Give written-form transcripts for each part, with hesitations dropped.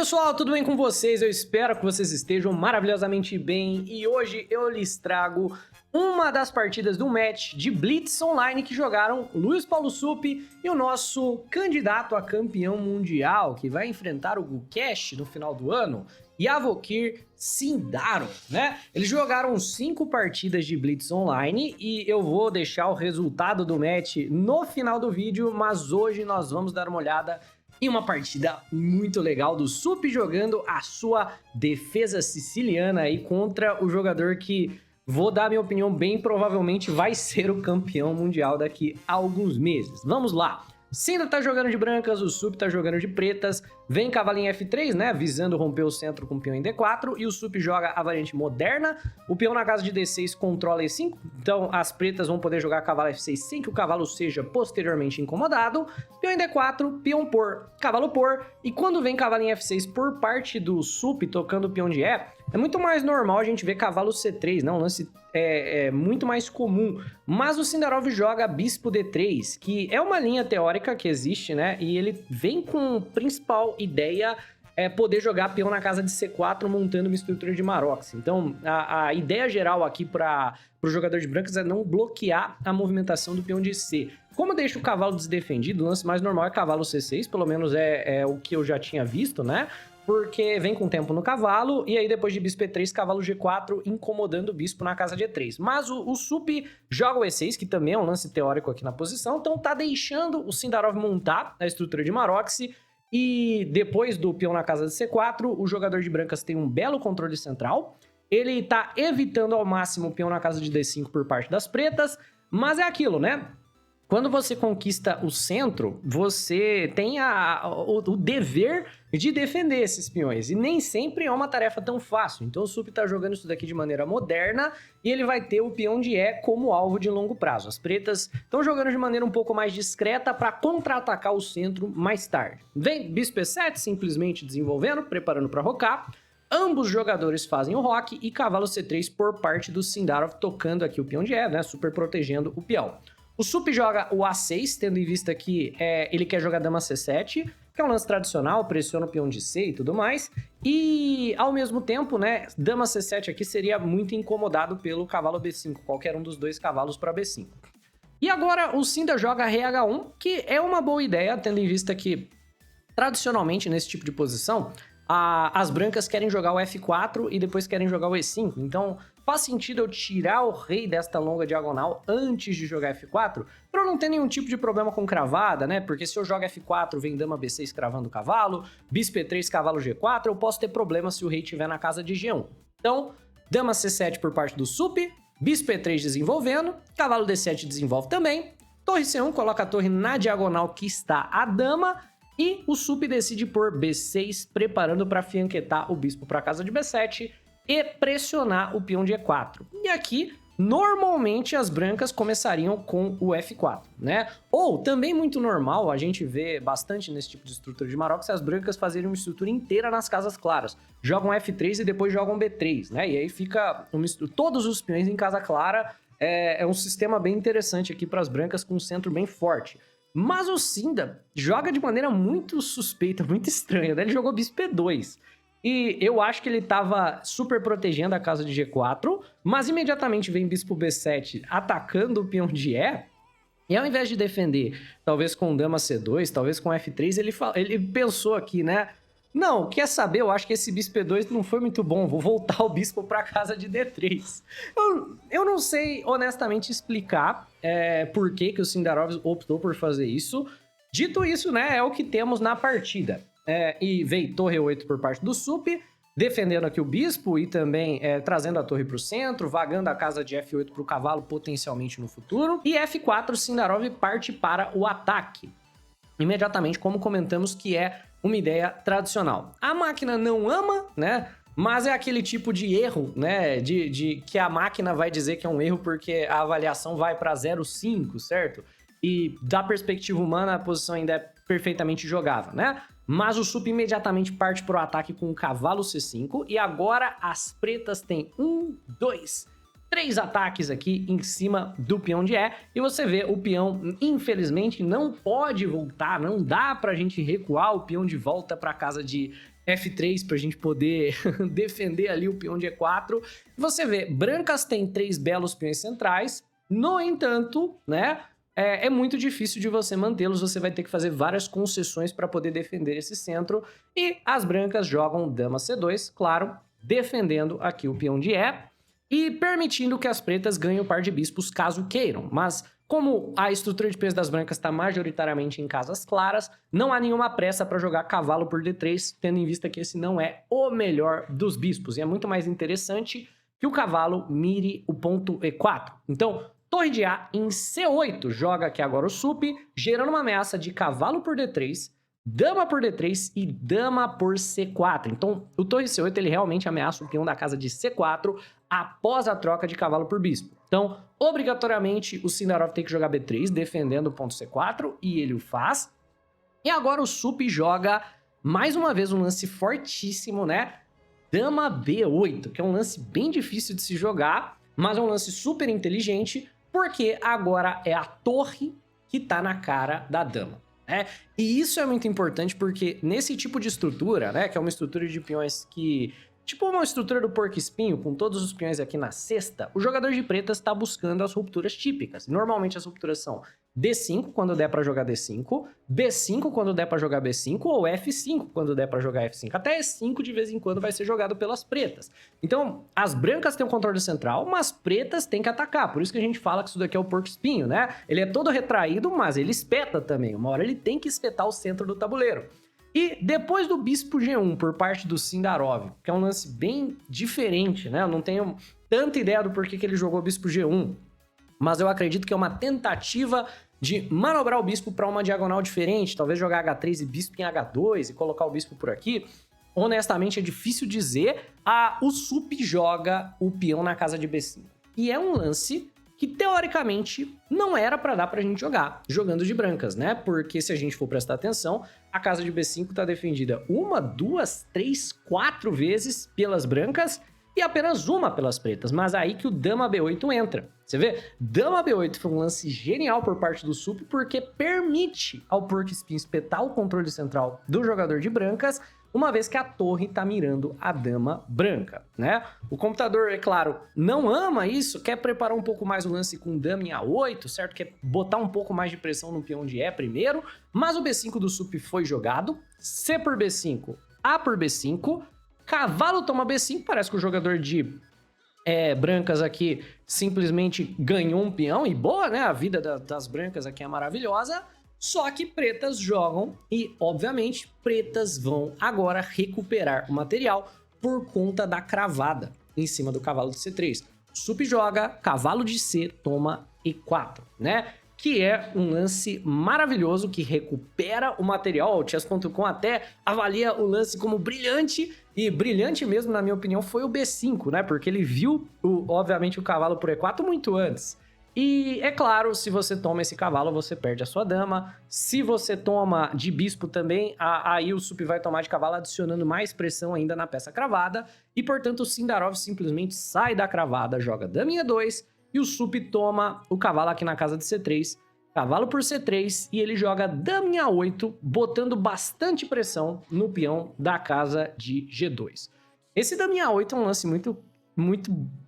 pessoal, tudo bem com vocês? Eu espero que vocês estejam maravilhosamente bem e hoje eu lhes trago uma das partidas do match de Blitz Online que jogaram Luiz Paulo Sup e o nosso candidato a campeão mundial que vai enfrentar o Gukesh no final do ano, Yavokir Sindaro, né? Eles jogaram 5 partidas de Blitz Online e eu vou deixar o resultado do match no final do vídeo, mas hoje nós vamos dar uma olhada em uma partida muito legal do Sup jogando a sua defesa siciliana aí contra o jogador que, vou dar minha opinião, bem provavelmente vai ser o campeão mundial daqui a alguns meses. Vamos lá! Sinda tá jogando de brancas, o Sup tá jogando de pretas, vem cavalinho F3, né, visando romper o centro com o peão em D4, e o Sup joga a variante moderna, o peão na casa de D6 controla E5, então as pretas vão poder jogar cavalo F6 sem que o cavalo seja posteriormente incomodado, peão em D4, peão por, cavalo por, e quando vem cavalinho F6 por parte do Sup tocando o peão de E, é muito mais normal a gente ver cavalo C3, né, um lance muito mais comum, mas o Sindarov joga bispo D3, que é uma linha teórica que existe, né, e ele vem com a principal ideia poder jogar peão na casa de C4 montando uma estrutura de Marox. Então, a ideia geral aqui para o jogador de brancas é não bloquear a movimentação do peão de C. Como deixa o cavalo desdefendido, o lance mais normal é cavalo C6, pelo menos é o que eu já tinha visto, né? Porque vem com tempo no cavalo, e aí depois de bispo E3, cavalo G4, incomodando o bispo na casa de E3. Mas o Sup joga o E6, que também é um lance teórico aqui na posição, então tá deixando o Sindarov montar a estrutura de Marox, e depois do peão na casa de C4, o jogador de brancas tem um belo controle central, ele tá evitando ao máximo o peão na casa de D5 por parte das pretas, mas é aquilo, né? Quando você conquista o centro, você tem o dever de defender esses peões. E nem sempre é uma tarefa tão fácil. Então o Sup tá jogando isso daqui de maneira moderna e ele vai ter o peão de E como alvo de longo prazo. As pretas estão jogando de maneira um pouco mais discreta para contra-atacar o centro mais tarde. Vem bispo E7 simplesmente desenvolvendo, preparando para rocar. Ambos jogadores fazem o roque e cavalo C3 por parte do Sindarov tocando aqui o peão de E, né? Super protegendo o peão. O Sup joga o A6, tendo em vista que ele quer jogar dama C7, que é um lance tradicional, pressiona o peão de C e tudo mais. E, ao mesmo tempo, né, dama C7 aqui seria muito incomodado pelo cavalo B5, qualquer um dos dois cavalos para B5. E agora o Sinda joga Rei H1, que é uma boa ideia, tendo em vista que, tradicionalmente, nesse tipo de posição, as brancas querem jogar o F4 e depois querem jogar o E5. Então, faz sentido eu tirar o rei desta longa diagonal antes de jogar F4, para não ter nenhum tipo de problema com cravada, né? Porque se eu jogo F4, vem dama B6 cravando o cavalo, bispo E3, cavalo G4, eu posso ter problema se o rei estiver na casa de G1. Então, dama C7 por parte do Sup, bispo E3 desenvolvendo, cavalo D7 desenvolve também, torre C1 coloca a torre na diagonal que está a dama, e o Sup decide por B6, preparando para fianquetar o bispo para a casa de B7 e pressionar o peão de E4. E aqui, normalmente, as brancas começariam com o F4, né? Ou, também muito normal, a gente vê bastante nesse tipo de estrutura de Marox, as brancas fazerem uma estrutura inteira nas casas claras. Jogam F3 e depois jogam B3, né? E aí fica todos os peões em casa clara. É um sistema bem interessante aqui para as brancas, com um centro bem forte. Mas o Sinda joga de maneira muito suspeita, muito estranha, né? Ele jogou bispo E2. E eu acho que ele tava super protegendo a casa de G4, mas imediatamente vem bispo B7 atacando o peão de E, e ao invés de defender, talvez com dama C2, talvez com F3, ele pensou aqui, né? Não, quer saber? Eu acho que esse bispo E2 não foi muito bom, vou voltar o bispo para casa de D3. Eu não sei honestamente explicar por que o Sindarov optou por fazer isso. Dito isso, né, é o que temos na partida. E veio torre 8 por parte do Sup, defendendo aqui o bispo e também trazendo a torre para o centro, vagando a casa de F8 para o cavalo potencialmente no futuro. E F4, Sindarov parte para o ataque. Imediatamente, como comentamos, que é uma ideia tradicional. A máquina não ama, né? Mas é aquele tipo de erro, né? Que a máquina vai dizer que é um erro porque a avaliação vai para 0,5, certo? E da perspectiva humana, a posição ainda é perfeitamente jogável, né? Mas o Sup imediatamente parte para o ataque com o cavalo C5. E agora as pretas têm 1, 2, 3 ataques aqui em cima do peão de E, e você vê o peão, infelizmente, não pode voltar, não dá pra gente recuar o peão de volta pra casa de F3 pra gente poder defender ali o peão de E4. Você vê, brancas têm 3 belos peões centrais, no entanto, né, é muito difícil de você mantê-los, você vai ter que fazer várias concessões para poder defender esse centro, e as brancas jogam dama C2, claro, defendendo aqui o peão de E, e permitindo que as pretas ganhem o par de bispos caso queiram, mas como a estrutura de peso das brancas está majoritariamente em casas claras, não há nenhuma pressa para jogar cavalo por D3, tendo em vista que esse não é o melhor dos bispos, e é muito mais interessante que o cavalo mire o ponto E4. Então, torre de A em C8, joga aqui agora o sup, gerando uma ameaça de cavalo por D3, dama por D3 e dama por C4. Então, o torre C8 ele realmente ameaça o peão da casa de C4 após a troca de cavalo por bispo. Então, obrigatoriamente, o Sindarov tem que jogar B3, defendendo o ponto C4, e ele o faz. E agora o sup joga, mais uma vez, um lance fortíssimo, né? Dama B8, que é um lance bem difícil de se jogar, mas é um lance super inteligente, porque agora é a torre que tá na cara da dama. E isso é muito importante porque nesse tipo de estrutura, né, que é uma estrutura de peões que... tipo uma estrutura do porco-espinho, com todos os peões aqui na cesta, o jogador de pretas está buscando as rupturas típicas. Normalmente as rupturas são D5 quando der para jogar D5, B5 quando der para jogar B5, ou F5 quando der para jogar F5. Até E5 de vez em quando vai ser jogado pelas pretas. Então, as brancas têm o controle central, mas pretas têm que atacar. Por isso que a gente fala que isso daqui é o porco-espinho, né? Ele é todo retraído, mas ele espeta também. Uma hora ele tem que espetar o centro do tabuleiro. E depois do bispo G1 por parte do Sindarov, que é um lance bem diferente, né? Eu não tenho tanta ideia do porquê que ele jogou bispo G1, mas eu acredito que é uma tentativa de manobrar o bispo para uma diagonal diferente, talvez jogar H3 e bispo em H2 e colocar o bispo por aqui. Honestamente, é difícil dizer. O sup joga o peão na casa de B5. E é um lance que, teoricamente, não era para dar pra gente jogar, jogando de brancas, né? Porque se a gente for prestar atenção, a casa de B5 tá defendida 1, 2, 3, 4 vezes pelas brancas e apenas uma pelas pretas, mas aí que o dama B8 entra. Você vê? Dama B8 foi um lance genial por parte do sup, porque permite ao porco-espinho espetar o controle central do jogador de brancas, uma vez que a torre tá mirando a dama branca, né? O computador, é claro, não ama isso, quer preparar um pouco mais o lance com dama em A8, certo? Quer botar um pouco mais de pressão no peão de E primeiro, mas o B5 do sup foi jogado, C por B5, A por B5, cavalo toma B5, parece que o jogador de brancas aqui simplesmente ganhou um peão, e boa, né? A vida das brancas aqui é maravilhosa. Só que pretas jogam e, obviamente, pretas vão agora recuperar o material por conta da cravada em cima do cavalo de C3. Sup joga, cavalo de C toma E4, né? Que é um lance maravilhoso que recupera o material. O Chess.com até avalia o lance como brilhante, e brilhante mesmo, na minha opinião, foi o B5, né? Porque ele viu, obviamente, o cavalo por E4 muito antes. E, é claro, se você toma esse cavalo, você perde a sua dama. Se você toma de bispo também, aí o sup vai tomar de cavalo, adicionando mais pressão ainda na peça cravada. E, portanto, o Sindarov simplesmente sai da cravada, joga daminha 2, e o sup toma o cavalo aqui na casa de C3, cavalo por C3, e ele joga daminha 8, botando bastante pressão no peão da casa de G2. Esse daminha 8 é um lance muito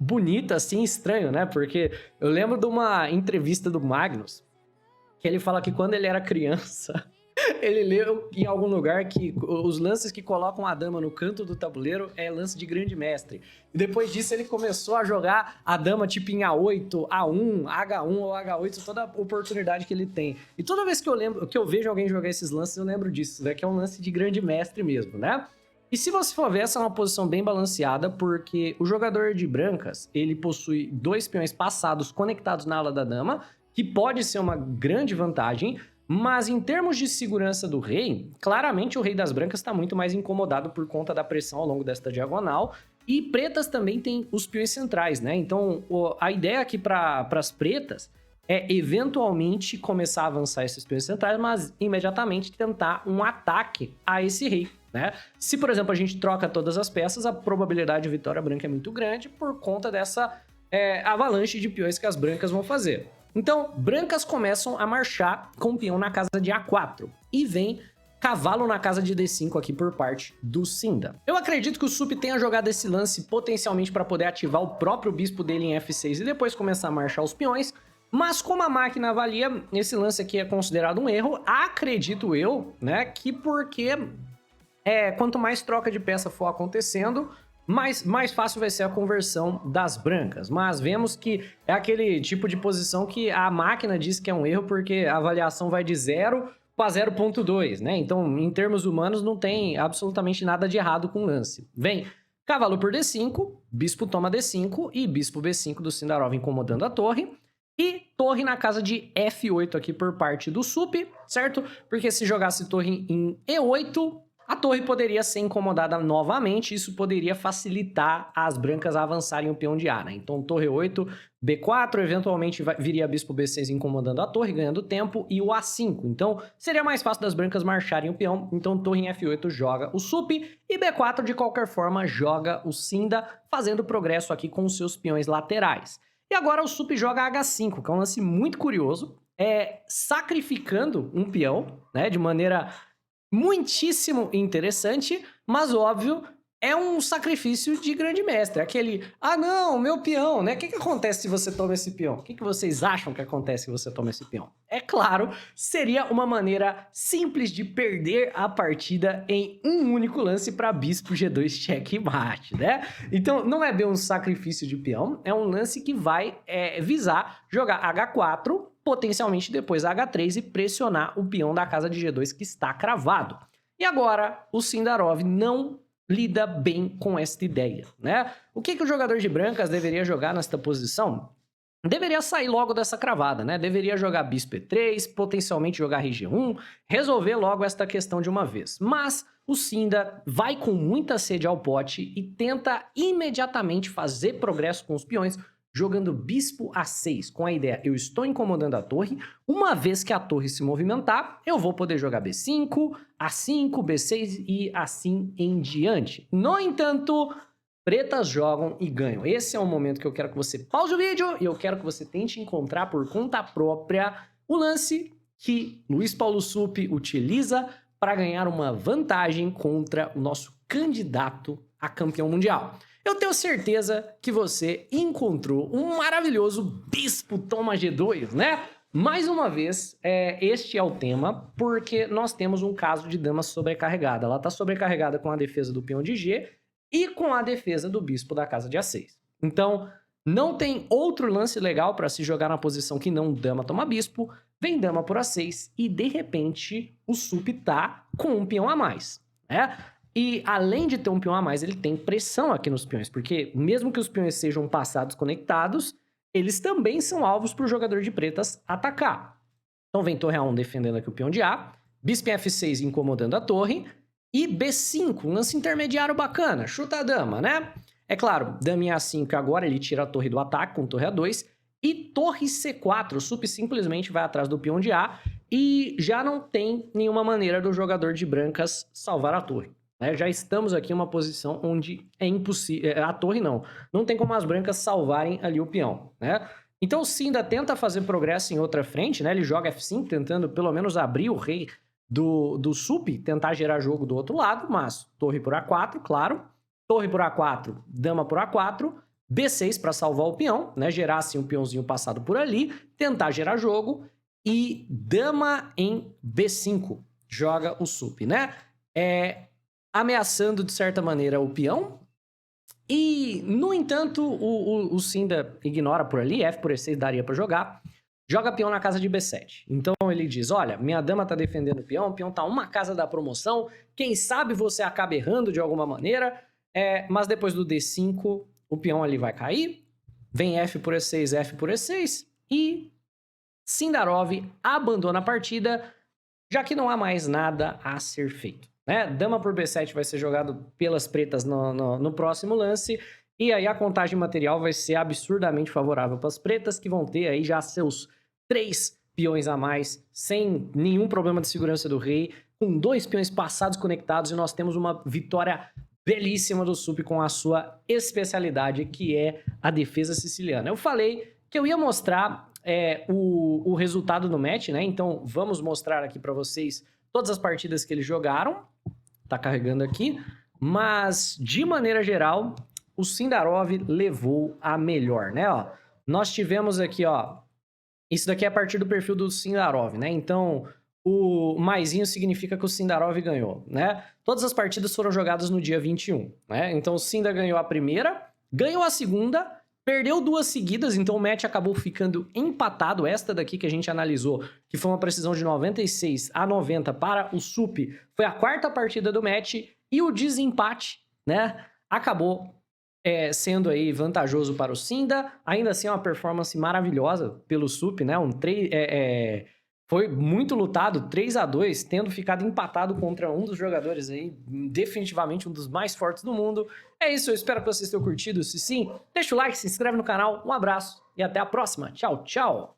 bonito, assim, estranho, né? Porque eu lembro de uma entrevista do Magnus, que ele fala que quando ele era criança, ele leu em algum lugar que os lances que colocam a dama no canto do tabuleiro é lance de grande mestre. E depois disso ele começou a jogar a dama tipo em A8, A1, H1 ou H8, toda a oportunidade que ele tem. E toda vez que eu vejo alguém jogar esses lances, eu lembro disso, né? Que é um lance de grande mestre mesmo, né? E se você for ver, essa é uma posição bem balanceada, porque o jogador de brancas, ele possui 2 peões passados conectados na ala da dama, que pode ser uma grande vantagem, mas em termos de segurança do rei, claramente o rei das brancas está muito mais incomodado por conta da pressão ao longo desta diagonal, e pretas também têm os peões centrais, né? Então, a ideia aqui para as pretas é eventualmente começar a avançar esses peões centrais, mas imediatamente tentar um ataque a esse rei, né? Se, por exemplo, a gente troca todas as peças, a probabilidade de vitória branca é muito grande por conta dessa avalanche de peões que as brancas vão fazer. Então, brancas começam a marchar com o peão na casa de A4 e vem cavalo na casa de D5 aqui por parte do Cinda. Eu acredito que o Sup tenha jogado esse lance potencialmente para poder ativar o próprio bispo dele em F6 e depois começar a marchar os peões, mas como a máquina avalia, esse lance aqui é considerado um erro, acredito eu, né, que porque quanto mais troca de peça for acontecendo, mais fácil vai ser a conversão das brancas. Mas vemos que é aquele tipo de posição que a máquina diz que é um erro porque a avaliação vai de 0 para 0.2, né? Então, em termos humanos, não tem absolutamente nada de errado com o lance. Vem cavalo por D5, bispo toma D5 e bispo B5 do Sindarov incomodando a torre. E torre na casa de F8 aqui por parte do Sup, certo? Porque se jogasse torre em E8... a torre poderia ser incomodada novamente, isso poderia facilitar as brancas a avançarem o peão de A, né? Então torre 8, B4, eventualmente viria bispo B6 incomodando a torre, ganhando tempo, e o A5. Então seria mais fácil das brancas marcharem o peão, então torre em F8 joga o Sup, e B4 de qualquer forma joga o Cinda, fazendo progresso aqui com os seus peões laterais. E agora o Sup joga H5, que é um lance muito curioso, sacrificando um peão, né, de maneira muitíssimo interessante, mas óbvio, é um sacrifício de grande mestre. Aquele, ah não, meu peão, né? O que acontece se você toma esse peão? O que vocês acham que acontece se você toma esse peão? É claro, seria uma maneira simples de perder a partida em um único lance para bispo G2 checkmate, né? Então, não é bem um sacrifício de peão, é um lance que vai visar jogar H4, potencialmente depois H3 e pressionar o peão da casa de G2 que está cravado. E agora, o Sindarov não lida bem com esta ideia, né? O que o jogador de brancas deveria jogar nesta posição? Deveria sair logo dessa cravada, né? Deveria jogar bispo E3, potencialmente jogar RG1, resolver logo esta questão de uma vez. Mas o Cinda vai com muita sede ao pote e tenta imediatamente fazer progresso com os peões, jogando bispo A6, com a ideia, eu estou incomodando a torre, uma vez que a torre se movimentar, eu vou poder jogar B5, A5, B6 e assim em diante. No entanto, pretas jogam e ganham. Esse é o momento que eu quero que você pause o vídeo e eu quero que você tente encontrar por conta própria o lance que Luiz Paulo Sup utiliza para ganhar uma vantagem contra o nosso candidato a campeão mundial. Eu tenho certeza que você encontrou um maravilhoso bispo toma G2, né? Mais uma vez, este é o tema, porque nós temos um caso de dama sobrecarregada. Ela está sobrecarregada com a defesa do peão de G e com a defesa do bispo da casa de A6. Então, não tem outro lance legal para se jogar na posição que não dama toma bispo, vem dama por A6 e, de repente, o Sup tá com um peão a mais, né? E além de ter um peão a mais, ele tem pressão aqui nos peões, porque mesmo que os peões sejam passados conectados, eles também são alvos para o jogador de pretas atacar. Então vem torre A1 defendendo aqui o peão de A, bispo em F6 incomodando a torre, e B5, um lance intermediário bacana, chuta a dama, né? É claro, dama em A5 agora ele tira a torre do ataque com torre A2, e torre C4, o Sup simplesmente vai atrás do peão de A, e já não tem nenhuma maneira do jogador de brancas salvar a torre. Já estamos aqui em uma posição onde é impossível... A torre não tem como as brancas salvarem ali o peão, né? Então o Cinda tenta fazer progresso em outra frente, né? Ele joga F5 tentando pelo menos abrir o rei do Sup, tentar gerar jogo do outro lado, mas torre por A4, claro. Torre por A4, dama por A4, B6 para salvar o peão, né? Gerar assim um peãozinho passado por ali, tentar gerar jogo e dama em B5 joga o Sup, né? Ameaçando de certa maneira o peão. E, no entanto, o Cinda ignora por ali, F por E6 daria para jogar. Joga peão na casa de B7. Então ele diz, olha, minha dama tá defendendo o peão tá uma casa da promoção, quem sabe você acaba errando de alguma maneira, mas depois do D5, o peão ali vai cair, vem F por E6, F por E6, e Sindarov abandona a partida, já que não há mais nada a ser feito. Dama por B7 vai ser jogado pelas pretas no próximo lance, e aí a contagem material vai ser absurdamente favorável para as pretas, que vão ter aí já seus 3 peões a mais, sem nenhum problema de segurança do rei, com 2 peões passados conectados, e nós temos uma vitória belíssima do Sup com a sua especialidade, que é a defesa siciliana. Eu falei que eu ia mostrar o resultado do match, né? Então vamos mostrar aqui para vocês todas as partidas que eles jogaram. Tá carregando aqui. Mas, de maneira geral, o Sindarov levou a melhor, né? Ó, nós tivemos aqui, ó... Isso daqui é a partir do perfil do Sindarov, né? Então, o maisinho significa que o Sindarov ganhou, né? Todas as partidas foram jogadas no dia 21, né? Então, o Sindar ganhou a primeira, ganhou a segunda, perdeu 2 seguidas, então o match acabou ficando empatado. Esta daqui que a gente analisou, que foi uma precisão de 96-90 para o Sup, foi a 4ª partida do match, e o desempate, né, acabou sendo aí vantajoso para o Sindar. Ainda assim, é uma performance maravilhosa pelo Sup, né? Foi muito lutado, 3-2, tendo ficado empatado contra um dos jogadores aí, definitivamente um dos mais fortes do mundo. É isso, eu espero que vocês tenham curtido. Se sim, deixa o like, se inscreve no canal, um abraço e até a próxima. Tchau, tchau!